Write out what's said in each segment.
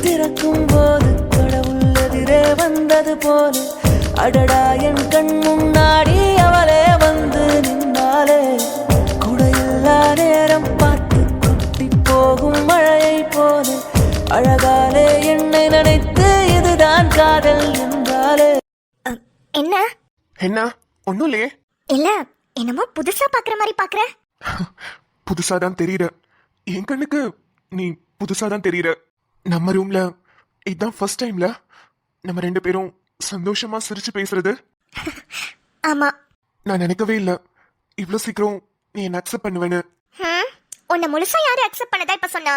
திறக்கும் போது கடவுள் எதிரே வந்தது போல அடடா என் கண் முன்னாடி அவளே வந்து நின்னாலே குடையில்லா நேரம் பார்த்து குட்டி போகும் மழையை போல அழகாலே என்னை நினைத்து இதுதான் காதல் என்றாலே. என்ன என்ன ஒன்னும் இல்லையே. இல்ல என்னமோ புதுசா பாக்குற மாதிரி பாக்குற. புதுசாதான் தெரியுற. என் கண்ணுக்கு நீ புதுசாதான் தெரியுற. நம்ம ரூம்ல இதுதான் ஃபர்ஸ்ட் டைம்ல நம்ம ரெண்டு பேரும் சந்தோஷமா சிரிச்சு பேசுறது. ஆமா, நான் நினைக்கவே இல்ல இவ்வளவு சீக்கிரம் நீ என்ன அக்செப்ட் பண்ணுவேன்னு. உன்னை முழுசா யாரு அக்செப்ட் பண்ணதா இப்ப சொன்னா?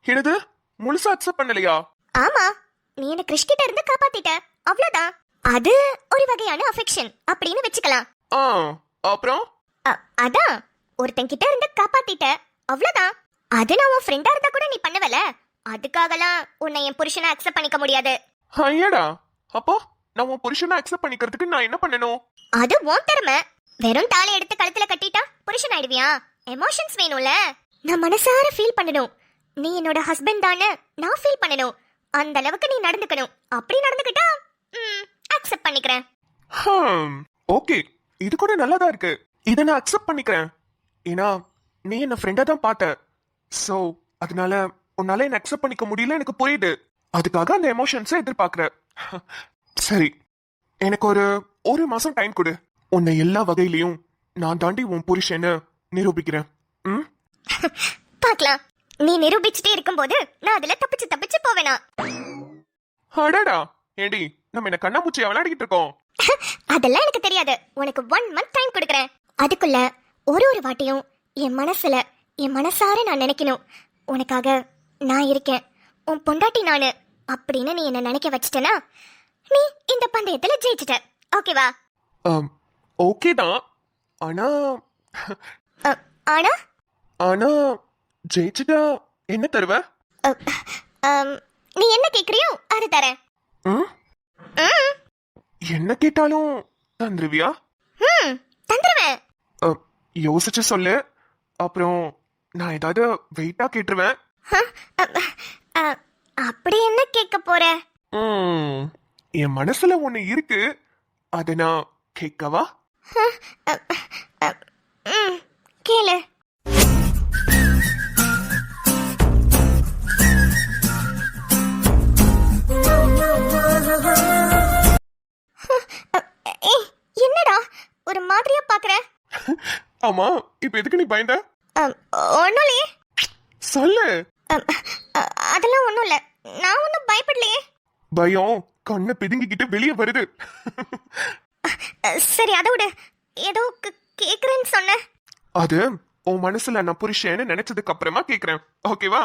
என்னது முழுசா அக்செப்ட் பண்ணலையா? ஆமா, நீ என்ன கிறிஷ் கிட்ட இருந்து காப்பாத்திட்ட, அவ்வளவுதான். அது ஒரு வகையான அஃபெக்ஷன் அப்படின்னு வெச்சுக்கலாம். அப்புறம் அதான் ஒருத்தன் கிட்ட இருந்து காப்பாத்திட்ட, அவ்வளவுதான். அது நான் உன் ஃப்ரெண்டா இருந்தா கூட நீ பண்ணவல, அதுக்காகலாம் உன்னை என் புருஷனை அக்செப்ட் பண்ணிக்க முடியாது. ஐயடா, அப்போ நான் உன் புருஷனை அக்செப்ட் பண்ணிக்கிறதுக்கு நான் என்ன பண்ணணும்? அது உன் திறமை. வெறும் தாலி எடுத்து கழுத்துல கட்டிட்டா புருஷன் ஆயிடுவியா? எமோஷன்ஸ் வேணும்ல. நான் மனசார ஃபீல் பண்ணணும், நீ என்னோட ஹஸ்பண்ட் தானே நான் ஃபீல் பண்ணணும். அந்த அளவுக்கு நீ நடந்துக்கணும். அப்படி நடந்துக்கிட்டா அக்செப்ட் பண்ணிக்கிறேன். ஓகே, இது கூட நல்லாதான் இருக்கு. இதை நான் அக்செப்ட் பண்ணிக்கிறேன். ஏன்னா நீ என்ன ஃப்ரெண்டா தான் பார்த்த. சோ அதனால உன்னால என்ன அக்செப்ட் பண்ணிக்க முடியல, எனக்கு புரியுது. அதுக்காக அந்த எமோஷன்ஸை எதிர்பார்க்கற. சரி, எனக்கு ஒரு மாசம் டைம் கொடு. உன்னை எல்லா வகையிலையும் நான் தாண்டி உன் புருஷன்னு நிரூபிக்கிறேன். பார்க்கலாம். நீ நிரூபிச்சுட்டே இருக்கும்போது நான் அதுல தப்பிச்சு போவேனா? அடடா, ஏடி நம்ம என்ன கண்ணாமூச்சியா விளையாடிட்டு இருக்கோம்? அதெல்லாம் எனக்கு தெரியாது. உனக்கு 1 month டைம் கொடுக்கறேன். அதுக்குள்ள ஒரு வாட்டியும் என் மனசார நான் நினைக்கணும், உனக்காக நான் இருக்கேன், உன் பொண்டாட்டி நானு அப்படின்னு நீ என்ன நினைக்க வச்சிட்டனா நீ இந்த பந்தயத்துல ஜெயிச்சிட்ட. ஓகேவா? ஓகே தான். ஆனா ஆனா ஆனா ஜெயிச்சுட்டா என்ன தருவ? நீ என்ன கேக்குறியோ அது தரேன். என்ன கேட்டாலும் தந்துருவியா? தந்துருவேன். யோசிச்சு சொல்லு, அப்புறம் நான் ஏதாவது வெயிட்டா கேட்டுருவேன். அப்படி என்ன கேட்க போற? என் மனசுல ஒண்ணு இருக்கு, அத நான் கேட்கவா? கேளு. என்னடா ஒரு மாதிரியா பாக்குற? ஆமா, இப்ப எதுக்கு நீ பயந்த? ஒண்ணும் இல்லையே. சொல்லு. அதெல்லாம் ஒண்ணும் இல்ல, நான் ஒன்னும் பயப்படலையே. பயம் கண்ணை பிதுங்கிக்கிட்டு வெளியே வருது. சரி அதை விடு, ஏதோ கேக்குறேன்னு சொன்ன. அது உன் மனசுல நான் புருஷன்னு நினைச்சதுக்கு அப்புறமா கேக்குறேன், ஓகேவா?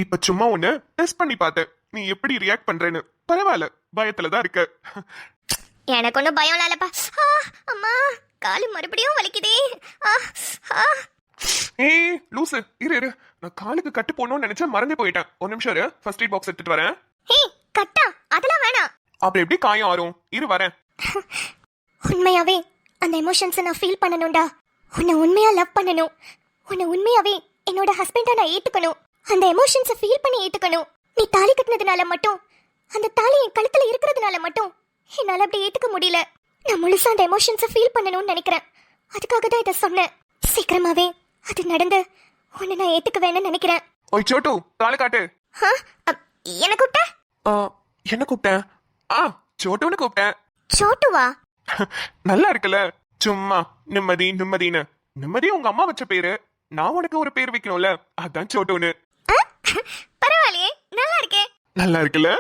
இப்ப சும்மா ஒண்ணு டெஸ்ட் பண்ணி பார்த்தேன், நீ எப்படி ரியாக்ட் பண்றேன்னு. பரவாயில்ல, பயத்துலதான் இருக்க. எனக்கு ஒன்னும் பயம் இல்லப்பா. அம்மா, காலு மறுபடியும் வலிக்குதே. ஏய் லூசு, இரு, நான் காலுக்கு கட்டு போடணும்னு நினைச்சேன், மறந்தே போயிட்டேன். ஒரு நிமிஷம் இரு, ஃபர்ஸ்ட் எய்ட் பாக்ஸ் எடுத்துட்டு வரேன். கட்டா அதெல்லாம் வேணாம். அப்புறம் எப்படி காயம் ஆறும்? இரு வரேன். உண்மையாவே அந்த எமோஷன்ஸை நான் ஃபீல் பண்ணணும்டா. உன்னை உண்மையா லவ் பண்ணணும், உன்னை உண்மையாவே என்னோட ஹஸ்பண்டா நான் ஏத்துக்கணும். அந்த எமோஷன்ஸை ஃபீல் பண்ணி ஏத்துக்கணும். நீ தாலி கட்டினதுனால மட்டும், அந்த தாலி என் கழுத்துல இருக்கிறதுனால மட்டும் என்னால அப்படி ஏத்துக்க முடியல. நான் முழுசா அந்த எமோஷன்ஸை ஃபீல் பண்ணணும்னு நினைக்கிறேன். அதுக்காக தான் இதை சொன்னேன். சீக்கிரமாவே அது நடந்து உன்னை நான் ஏத்துக்குவேன்னு நினைக்கிறேன். ஓய் சோட்டு, காலை காட்டு. என்ன கூப்பிட்ட? என்ன கூப்பிட்டேன்? சோட்டுன்னு கூப்பிட்டேன். சோட்டுவா? நல்லா இருக்குல்ல, சும்மா நிம்மதின்னு. நிம்மதி உங்க அம்மா வச்ச பேரு, நான் உனக்கு ஒரு பேர் வைக்கணும்ல, அதான் சோட்டுன்னு. பரவாயில்லையே, நல்லா இருக்கே. நல்லா இருக்குல்ல?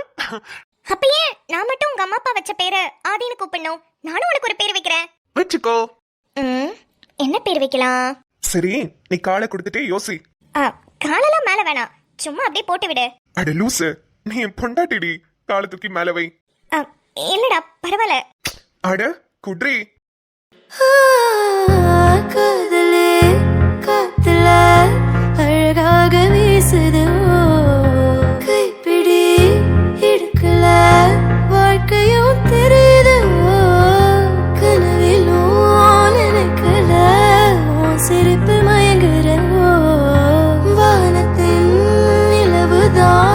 அப்பயே நான் மட்டும் உங்க அம்மா அப்பா வச்ச பேரு ஆதின்னு கூப்பிடணும். நானும் உனக்கு ஒரு பேர் வைக்கிறேன். வச்சுக்கோ. என்ன பேர் வைக்கலாம்? சரி, நீ காலை கொடுத்துட்டே யோசி. காலெல்லாம் மேல வேணாம், சும்மா அப்படியே போட்டு விடு. அட லூசு, நீ என் பொண்டாட்டிடி, காலை தூக்கி மேல வை. இல்லடா பரவாயில்ல. அட குட்ரி. காதலே காத்துல அழகாக வீசுது, கைப்பிடி இடுக்கல வாழ்க்கையும் தெரியுது, கனவிலும் நினைக்கல சிரிப்பு மயங்குற வானத்தின் நிலவுதான்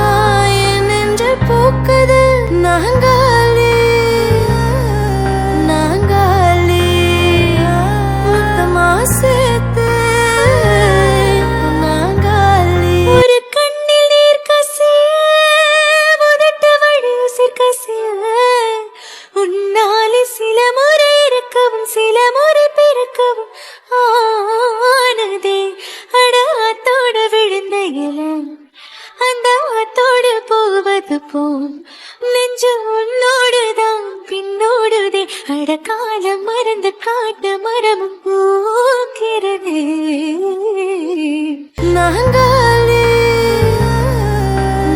நாங்காலி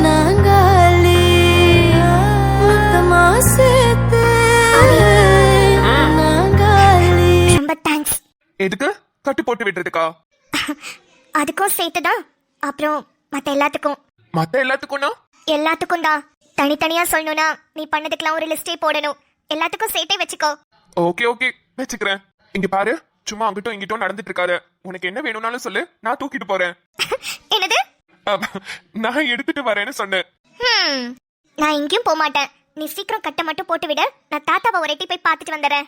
நாங்காலி மொத்தமா சேர்த்து நாங்காலி. ரொம்ப தேங்க்ஸ். எதுக்கு கட்டு போட்டு விட்டுறதுக்கா? அதுக்கும் சேர்த்துதான், அப்புறம் மத்த எல்லாத்துக்கும். மத்த எல்லாத்துக்கும்னா? எல்லாத்துக்கும் தான். தனித்தனியா சொல்லணும்னா நீ பண்ணதுக்கெல்லாம் ஒரு லிஸ்டே போடணும். எல்லாத்துக்கும் சேர்த்தே வச்சுக்கோ. ஓகே ஓகே வச்சுக்கிறேன். இங்க பாரு, சும்மா அங்கிட்டும் இங்கிட்டும் நடந்துட்டு இருக்காத. உனக்கு என்ன வேணும்னாலும் சொல்லு, நான் தூக்கிட்டு போறேன். என்னது? நான் எடுத்துட்டு வரேன்னு சொன்னேன். நான் எங்கேயும் போக மாட்டேன். நீ சீக்கிரம் கட்டை மட்டும் போட்டு விட, நான் தாத்தாவை ஒரு எட்டி போய் பார்த்துட்டு வந்துடுறேன்.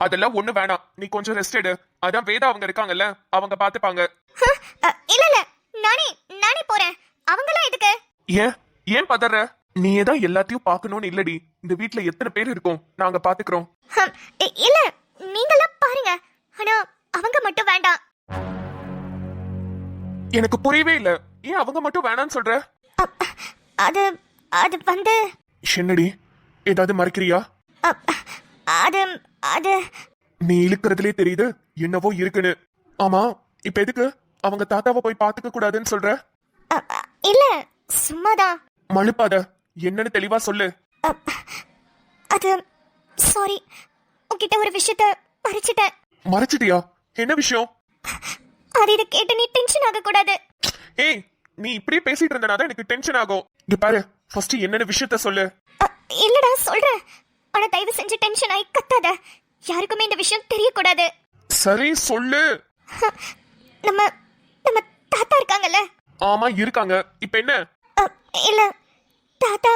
அதெல்லாம் ஒண்ணு வேணாம், நீ கொஞ்சம் ரெஸ்ட் எடு. அதான் வேதா அவங்க இருக்காங்கல்ல, அவங்க பாத்துப்பாங்க. இல்ல இல்ல, நானே நானே போறேன். அவங்களாம் எதுக்கு? ஏன் பதற? நீ தான் எல்லாத்தையும் பார்க்கணும்னு இல்லடி. இந்த வீட்ல எத்தனை பேர் இருக்கோம், நாங்க பாத்துக்கிறோம். இல்ல, நீங்களாம் பாருங்க. ஆனா அவங்க மட்டும் வேண்டாம். எனக்கு புரியவே இல்ல, ஏன் அவங்க மட்டும் வேணான்னு சொல்ற? அது அது வந்து என்னடி, ஏதாவது மறைக்கிறியா? அது அது நீ இழுக்கிறதுலே தெரியுது என்னவோ இருக்குன்னு. ஆமா, இப்ப எதுக்கு அவங்க தாத்தாவை போய் பாத்துக்க கூடாதுன்னு சொல்ற? இல்ல, சும்மாதான். மழுப்பாத, என்னன்னு தெளிவா சொல்லு. அது சாரி, உன்கிட்ட ஒரு விஷயத்த மறைச்சிட்டேன். மறைச்சிட்டியா? என்ன விஷயம்? அது இதை கேட்டு நீ டென்ஷன் ஆக கூடாது. ஏய், நீ இப்படியே பேசிட்டு இருந்தனாதான் எனக்கு டென்ஷன் ஆகும். இங்க பாரு, ஃபர்ஸ்ட் என்னன்னு விஷயத்த சொல்லு. இல்லடா சொல்றேன், ஆனா தயவு செஞ்சு டென்ஷன் ஆகி கத்தாத. யாருக்குமே இந்த விஷயம் தெரியக்கூடாது. சரி சொல்லு. நம்ம நம்ம தாத்தா இருக்காங்கல்ல? ஆமா இருக்காங்க. இப்ப என்ன? இல்ல, தாத்தா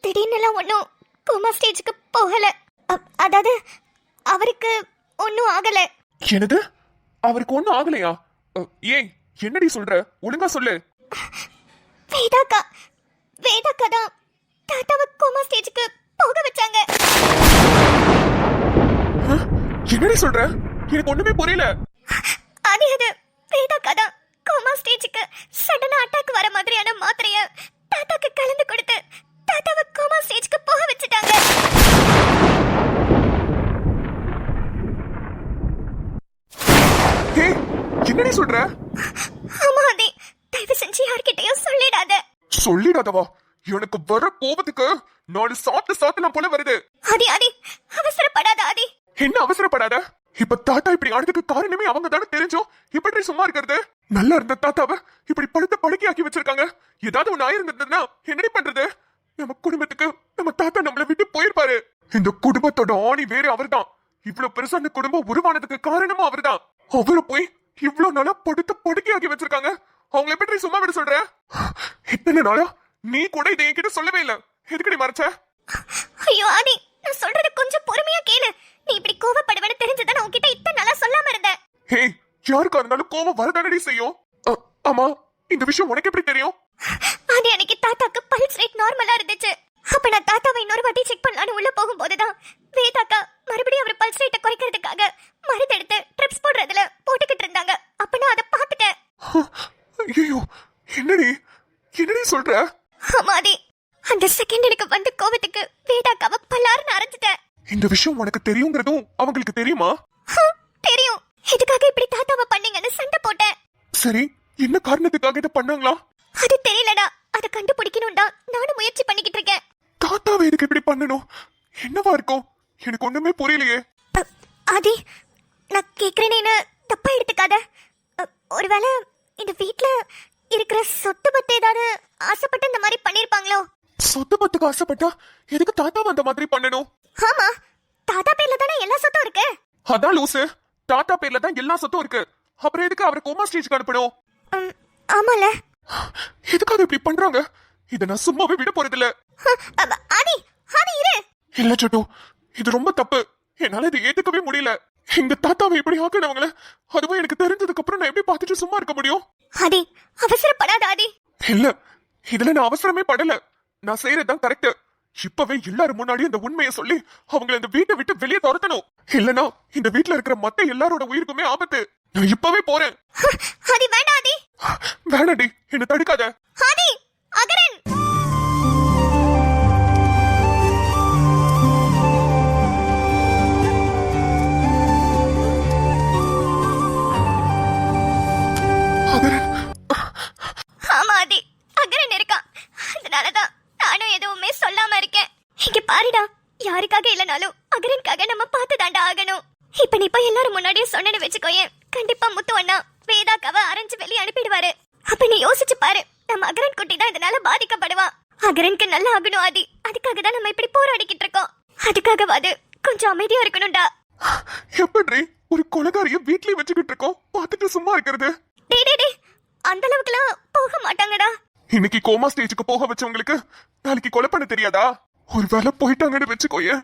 திடீர்னு ஒன்னும் கோமா ஸ்டேஜுக்கு போகல. அதாவது அவருக்கு ஒன்னும் ஆகல. என்னது? அவருக்கு ஒண்ணும் ஆகலையா? ஏய், என்னடி சொல்ற? ஒழுங்கா சொல்லு. வேதாக்கா வேதாக்கா தான் தாத்தாவை கோமா ஸ்டேஜுக்கு போக வச்சாங்க. என்னடி சொல்ற? எனக்கு ஒண்ணுமே புரியல. அது வேதாக்கா தான் கோமா ஸ்டேஜுக்கு சடனா அட்டாக் வர மாதிரியான மாத்திரைய தாத்தாக்கு கலந்து கொடுத்து தாத்தாவை கோமா ஸ்டேஜுக்கு போக வச்சுட்டாங்க. ஏய், என்னடி சொல்ற? ஆமா ஆதி, தயவு செஞ்சு யார்கிட்டயும் சொல்லிடாத. சொல்லிடாதவா? எனக்கு வர கோபத்துக்கு நாலு சாத்தலாம் போல வருது. ஆதி ஆதி, அவசரப்படாத ஆதி. என்ன அவசரப்படாத? இப்ப தாத்தா இப்படி ஆனதுக்கு காரணமே அவங்க தானே தெரிஞ்சோம். இப்படி சும்மா இருக்கிறது? நல்லா இருந்த தாத்தாவை இப்படி படுத்த படுக்கையாக்கி வச்சிருக்காங்க. ஏதாவது ஒண்ணு ஆயிருந்ததுன்னா என்னடி பண்றது? நம்ம குடும்பத்துக்கு நம்ம தாத்தா நம்மள விட்டு போயிருப்பாரு. இந்த குடும்பத்தோட ஆணி வேறு அவர்தான். இவ்வளவு பெருசா அந்த குடும்பம் உருவானதுக்கு காரணமும் அவர்தான். அவரை போய் இவ்வளவு நாளா படுத்த படுக்கையாக்கி வச்சிருக்காங்க. அவங்களை எப்படி சும்மா விட சொல்ற? இத்தனை நாளா நீ கூட இதை என்கிட்ட சொல்லவே இல்ல. எதுக்கடி மறைச்ச? ஐயோ ஆதி, நான் சொல்றது கொஞ்சம் பொறுமையா கேளு. நீ இப்படி கோவப்படுவேன்னு தெரிஞ்சதான் உன்கிட்ட இத்தனை நாளா சொல்லாம இருந்தேன். ஹே, யாருக்கா இருந்தாலும் கோவம் வரதானடி செய்யும். ஆமா, இந்த விஷயம் உனக்கு எப்படி தெரியும்? ஆதி, அன்னைக்கு தாத்தாக்கு பல்ஸ் ரேட் நார்மலா இருந்துச்சு. அப்ப நான் தாத்தாவை இன்னொரு வாட்டி செக் பண்ணலான்னு உள்ள போகும்போதுதான் வேதாக்கா மறுபடியும் அவர் பல்ஸ் ரேட்டை குறைக்கிறதுக்காக மருந்து எடுத்து ட்ரிப்ஸ் போடுறதுல போட்டுக்கிட்டு இருந்தாங்க. அப்ப நான் அதை பார்த்துட்டேன். ஐயோ, என்னடி என்னடி சொல்ற? ஆமாதி, அந்த செகண்ட் எனக்கு வந்து கோவத்துக்கு வேதாக்காவை பல்லாருன்னு அரைஞ்சிட்டேன். இந்த விஷயம் உனக்கு தெரியுங்கிறதும் அவங்களுக்கு தெரியுமா? தெரியும். எதுக்காக இப்படி தாத்தாவை பண்ணீங்கன்னு சண்டை போட்டேன். சரி, என்ன காரணத்துக்காக இதை பண்ணாங்களா? அது தெரியலடா. அதை கண்டுபிடிக்கணும் தான் நானும் முயற்சி பண்ணிக்கிட்டு இருக்கேன். தாத்தாவை எதுக்கு இப்படி பண்ணணும்? என்னவா இருக்கும்? எனக்கு ஒண்ணுமே புரியலையே. ஆதி, நான் கேக்குறேன்னு தப்பா எடுத்துக்காத. ஒருவேளை இந்த வீட்ல இருக்கிற சொத்து பத்தி ஏதாவது ஆசைப்பட்டு இந்த மாதிரி பண்ணிருப்பாங்களோ? சொத்து பத்துக்கு ஆசைப்பட்டா எதுக்கு தாத்தாவை அந்த மாதிரி பண்ணணும்? ஆமா, தாத்தா பேர்ல தானே எல்லா சொத்தும் இருக்கு. அதான் லூசு, தாத்தா பேர்ல தான் எல்லா சொத்தும் இருக்கு. அப்புறம் எதுக்கு அவரை கோமா ஸ்டேஜ்க்கு அனுப்பணும்? ஆமால. எதுக்காக இப்படி பண்றாங்க? இதை நான் சும்மாவே விட போறதில்ல. ஆதி ஆதி இரு. இல்ல சட்டு, இது ரொம்ப தப்பு. என்னால இதை ஏத்துக்கவே முடியல. எங்க தாத்தாவை இப்படி ஆக்கினவங்கள அதுவும் எனக்கு தெரிஞ்சதுக்கு அப்புறம் நான் எப்படி பார்த்துட்டு சும்மா இருக்க முடியும்? ஆதி, அவசரப்படாத ஆதி. இல்ல, இதுல நான் அவசரமே படல. நான் செய்யறதுதான் கரெக்ட். இப்பவே எல்லாரும் முன்னாடி இந்த உண்மையை சொல்லி அவங்களை இந்த வீட்டை விட்டு வெளியே துரத்தணும். இல்லனா இந்த வீட்டுல இருக்கிற மத்த எல்லாரோட உயிருக்குமே ஆபத்து. நான் இப்பவே போறேன். ஆதி வேண்டாம் ஆதி. வேணாடி, என்ன தடுக்காத. ஆதி, அகரன். அகரன், வச்சுக்கோயேன், கண்டிப்பா முத்து அண்ணா வேதாக்காவை அரைஞ்சு வெளியே அனுப்பிடுவாரு. அப்ப நீ யோசிச்சு பாரு, நம்ம அகரன் குட்டி தான் இதனால பாதிக்கப்படுவான். அகரனுக்கு நல்லா ஆகணும் ஆதி, அதுக்காக தான் நம்ம இப்படி போராடிக்கிட்டு இருக்கோம். அதுக்காகவாது கொஞ்சம் அமைதியா இருக்கணும்டா. எப்படி ஒரு கொலைகாரிய வீட்லயே வச்சுக்கிட்டு இருக்கோம், பார்த்துட்டு சும்மா இருக்கிறது? டே டே டே, அந்த அளவுக்குலாம் போக மாட்டாங்கடா. இன்னைக்கு கோமா ஸ்டேஜுக்கு போக வச்சவங்களுக்கு நாளைக்கு கொலை பண்ண தெரியாதா? ஒரு வேலை போயிட்டாங்கன்னு வச்சுக்கோயே,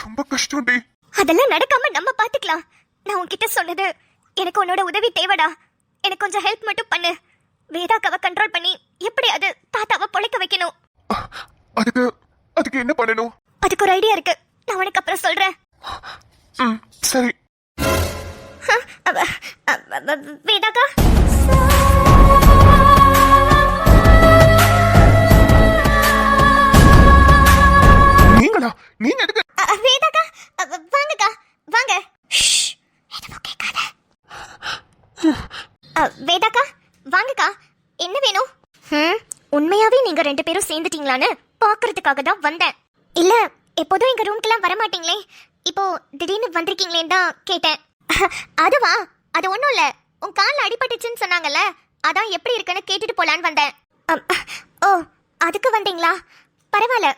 ரொம்ப கஷ்டம் டி. அதெல்லாம் நடக்காம நம்ம பாத்துக்கலாம். நான் உன்கிட்ட சொன்னது, எனக்கு உன்னோட உதவி தேவைடா. எனக்கு கொஞ்சம் ஹெல்ப் மட்டும் பண்ணு. வேதாக்காவை கண்ட்ரோல் பண்ணி எப்படியாவது தாத்தாவை பொழைக்க வைக்கணும். அதுக்கு அதுக்கு என்ன பண்ணணும்? அதுக்கு ஒரு ஐடியா இருக்கு, நான் உனக்கு அப்புறம் சொல்றேன். சரி. வேதாக்கா, நீங்களா? நீங்க எதுக்கு? வேதாக்கா, வாங்கக்கா வாங்க. எதுவும் கேட்காத. வேதாக்கா வாங்கக்கா, என்ன வேணும்? உண்மையாவே நீங்க 2 பேரும் சேர்ந்துட்டீங்களான்னு பாக்குறதுக்காக தான் வந்தேன். இல்ல, எப்போதும் எங்க ரூம்க்குலாம் வர மாட்டீங்களே, இப்போ திடீர்னு வந்திருக்கீங்களேன்னு தான் கேட்டேன். அதுவா, அது ஒண்ணும் இல்ல, உன் கால்ல அடிபட்டுச்சுன்னு சொன்னாங்கல்ல, அதான் எப்படி இருக்குன்னு கேட்டுட்டு போலான்னு வந்தேன். ஓ, அதுக்கு வந்தீங்களா? பரவாயில்ல,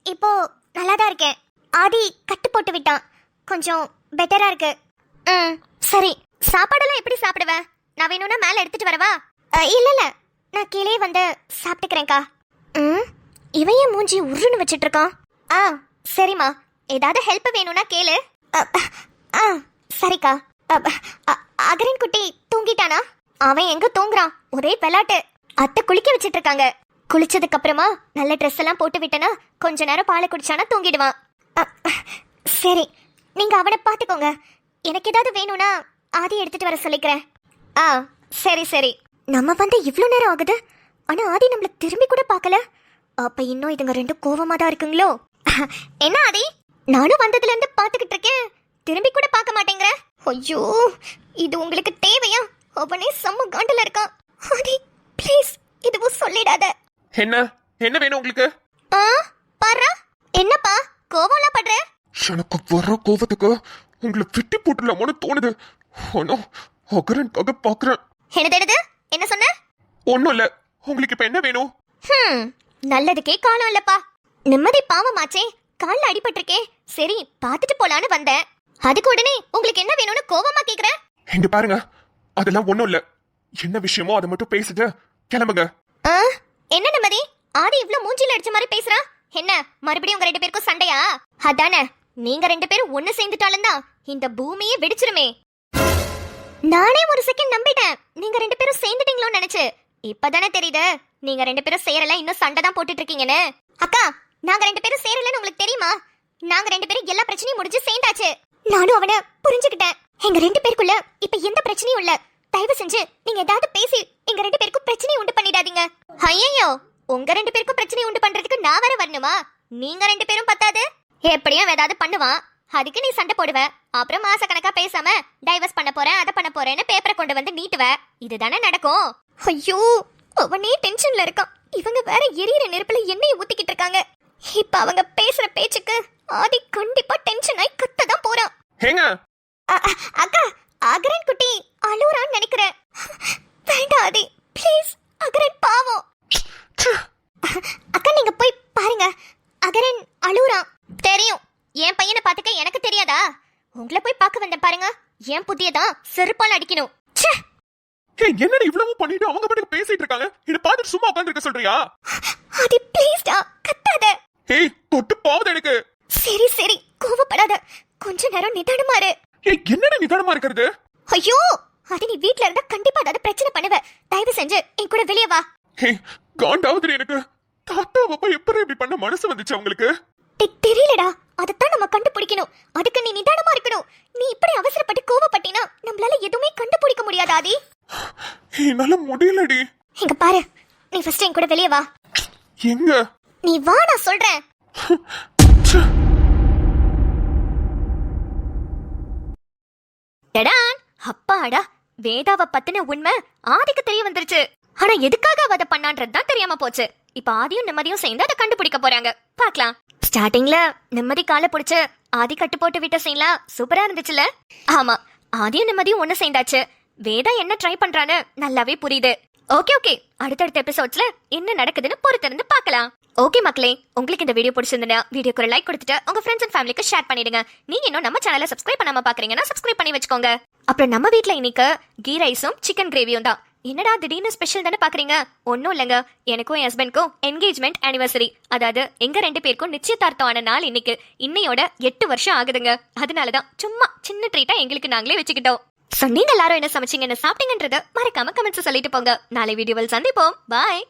இப்போ நல்லாதான் இருக்கேன். ஆதி கட்டு போட்டு விட்டான், கொஞ்சம் பெட்டரா இருக்கு. சரி, சாப்பாடெல்லாம் எப்படி சாப்பிடுவேன்? நான் வேணும்னா மேல எடுத்துட்டு வரவா? இல்ல இல்ல, நான் கீழே வந்து சாப்பிட்டுக்கிறேன்க்கா. இவன் ஏன் மூஞ்சி உருன்னு வச்சிட்டு இருக்கான்? சரிம்மா, ஏதாவது ஹெல்ப் வேணும்னா கேளு. சரிக்கா. அகரன் குட்டி தூங்கிட்டானா? அவன் எங்க தூங்குறான், ஒரே விளையாட்டு. அத்தை குளிக்க வச்சிட்டு இருக்காங்க. குளிச்சதுக்கு அப்புறமா நல்ல ட்ரெஸ் எல்லாம் போட்டு விட்டனா கொஞ்ச நேரம் பாலை குடிச்சானா தூங்கிடுவான். சரி, நீங்க அவனை பாத்துக்கோங்க. எனக்கு ஏதாவது வேணும்னா ஆதி எடுத்துட்டு வர சொல்லிக்கிறேன். சரி சரி. நம்ம வந்து இவ்ளோ நேரம் ஆகுது, ஆனா ஆதி நம்மள திரும்பி கூட பார்க்கல. அப்ப இன்னும் இதுங்க 2 கோவமா தான் இருக்குங்களோ? என்ன ஆதி, நானும் வந்ததுல இருந்து பாத்துக்கிட்டு இருக்கேன், திரும்பி கூட பார்க்க மாட்டேங்கிற. ஐயோ, இது உங்களுக்கு தேவையா? அவனே செம்ம காண்டல இருக்கான். ஆதி ப்ளீஸ் இதுவும் சொல்லிடாத. என்ன என்ன வேணும் உங்களுக்கு? பாரு, என்னப்பா கோவம்லாம் பண்ற? எனக்கு வர கோவத்துக்கு உங்களை வெட்டி போட்டுலாமோன்னு தோணுது. ஆனா அகரன்காக பாக்குறேன். என்னது என்ன சொன்ன? ஒண்ணும் இல்ல. உங்களுக்கு இப்ப என்ன வேணும்? நல்லதுக்கே காலம் இல்லப்பா. நிம்மதி பாவமாச்சே, கால்ல அடிபட்டிருக்கே, சரி பாத்துட்டு போலான்னு வந்தேன். அதுக்கு உடனே உங்களுக்கு என்ன வேணும்னு கோவமா கேக்குற? இங்க பாருங்க, அதெல்லாம் ஒண்ணும் இல்ல. என்ன விஷயமோ அதை மட்டும் பேசிட்டு கிளம்புங்க. என்ன நிம்மதி, ஆதி இவ்ளோ மூஞ்சில அடிச்ச மாதிரி பேசுறா? என்ன மறுபடியும் உங்க 2 பேருக்கும் சண்டையா? அதானே, நீங்க 2 பேரும் ஒண்ணு சேர்ந்துட்டாலும் தான் இந்த பூமியே வெடிச்சிருமே. நானே ஒரு செகண்ட் நம்பிட்டேன் நீங்க 2 பேரும் சேர்ந்துட்டீங்களோன்னு நினைச்சு. இப்பதானே தெரியுது நீங்க 2 பேரும் சேரல, இன்னும் சண்டை தான் போட்டுட்டு இருக்கீங்கன்னு. அக்கா, நாங்க 2 பேரும் சேரலன்னு உங்களுக்கு தெரியுமா? நாங்க 2 பேரும் எல்லா பிரச்சனையும் முடிஞ்சு சேர்ந்தாச்சு. நானும் அவனை புரிஞ்சுக்கிட்டேன். எங்க 2 பேருக்குள்ள இப்ப எந்த பிரச்சனையும் இல்ல. தயவு செஞ்சு நீங்க ஏதாவது பேசி எங்க 2 பேருக்கும் பிரச்சனை உண்டு பண்ணிடாதீங்க. ஐயோ, உங்க 2 பேருக்கும் பிரச்சனை உண்டு பண்றதுக்கு நான் வேற வரணுமா? நீங்க 2 பேரும் பத்தாது, எப்படியும் ஏதாவது பண்ணுவான். அதுக்கு நீ சண்டை போடுவ, அப்புறம் மாச கணக்கா பேசாம டைவர்ஸ் பண்ண போறேன் அதை பண்ண போறேன்னு பேப்பரை கொண்டு வந்து நீட்டுவ. இதுதானே நடக்கும். ஐயோ, அவனே டென்ஷன்ல இருக்கான், இவங்க வேற எரியிற நெருப்புல எண்ணெயை ஊத்திக்கிட்டு இருக்காங்க. இப்ப அவங்க பேசுற பேச்சுக்கு ஆதி கண்டிப்பா டென்ஷன் ஆகி கத்ததான் போறான். அக்கா, அகரன் குட்டி அழுறான்னு நினைக்கிறேன். வேண்டாம் ஆதி ப்ளீஸ், அகரன் பாவம். அக்கா நீங்க போய் பாருங்க, அகரன் அழுறான். தெரியும், என் பையனை பாத்துக்க எனக்கு தெரியாதா? உங்களை போய் பார்க்க வந்தேன் பாருங்க, என் புத்தியதான் செருப்பால் அடிக்கணும். என்னடா இவ்வளவு பண்ணிட்டு அவங்க பாட்டுக்கு பேசிட்டு இருக்காங்க, இத பார்த்துட்டு சும்மா உட்கார்ந்திருக்க சொல்றியா? ஆதி ப்ளீஸ் டா, கத்தாத. ஏய், தொட்டு போகுது எனக்கு. சரி சரி, கோவப்படாத, கொஞ்ச நேரம் நிதானமா இரு. ஏய், என்னடா நிதானமா இருக்கிறது? ஐயோ, அது நீ வீட்ல இருந்தா கண்டிப்பா ஏதாவது பிரச்சனை பண்ணுவ. தயவு செஞ்சு என் கூட வெளியே வா. ஏய், காண்டாவுது எனக்கு. தாத்தாவை போய் எப்படி இப்படி பண்ண மனசு வந்துச்சு உங்களுக்கு? தெரியலடா, அதத்தான் நம்ம கண்டுபிடிக்கணும். அதுக்கு நீ நிதானமா இருக்கணும். நீ இப்படி அவசரப்பட்டு கோவப்பட்டினா நம்மளால எதுவுமே கண்டுபிடிக்க முடியாது ஆதி. என்னால முடியலடி. இங்க பாரு, நீ ஃபர்ஸ்ட் என் கூட வெளியே வா. எங்க? நீ வா, நான் சொல்றேன். அப்பாடா, வேதாவை பத்தின உண்மை ஆதிக்கு தெரிய வந்துருச்சு. ஆனா எதுக்காக அவ அதை பண்ணான்றது தான் தெரியாம போச்சு. இப்ப ஆதியும் நிம்மதியும் சேர்ந்து அதை கண்டுபிடிக்க போறாங்க. பாக்கலாம். ஸ்டார்டிங்ல நிம்மதி காலை பிடிச்சு ஆதி கட்டு போட்டு விட்ட சீன்லாம் சூப்பரா இருந்துச்சுல? ஆமா, ஆதியும் நிம்மதியும் ஒண்ணு சேர்ந்தாச்சு. வேதா என்ன ட்ரை பண்றான்னு நல்லாவே புரியுது. ஓகே ஓகே, அடுத்தடுத்த எபிசோட்ஸ்ல என்ன நடக்குதுன்னு பொறுத்திருந்து பார்க்கலாம். ஓகே மக்களே, உங்களுக்கு இந்த வீடியோ பிடிச்சிருந்தா வீடியோக்கு ஒரு லைக் கொடுத்துட்டு உங்க ஃப்ரெண்ட்ஸ் அண்ட் ஃபேமிலிக்கு ஷேர் பண்ணிடுங்க. நீங்க இன்னும் நம்ம சேனலை சப்ஸ்கிரைப் பண்ணாம பாக்குறீங்கன்னா சப்ஸ்கிரைப் பண்ணி வச்சுக்கோங்க. அப்புறம் நம்ம வீட்ல இன்னைக்கு கீ ரைஸும் சிக்கன் கிரேவியும் தான். என்னடா திடீர்னு ஸ்பெஷல் தானே பாக்குறீங்க? ஒன்னும் இல்லைங்க, எனக்கும் என் ஹஸ்பண்ட்க்கும் என்கேஜ்மெண்ட் ஆனிவர்சரி, அதாவது எங்க 2 பேருக்கும் நிச்சயதார்த்தம் ஆன நாள் இன்னைக்கு. இன்னையோட 8 வருஷம் ஆகுதுங்க. அதனாலதான் சும்மா சின்ன ட்ரீட்டா எங்களுக்கு நாங்களே வச்சுக்கிட்டோம். சோ நீங்க எல்லாரும் என்ன சமைச்சீங்க, என்ன சாப்பிட்டீங்கன்றத மறக்காம கமெண்ட்ஸ் சொல்லிட்டு போங்க. நாளை வீடியோவில் சந்திப்போம். பாய்.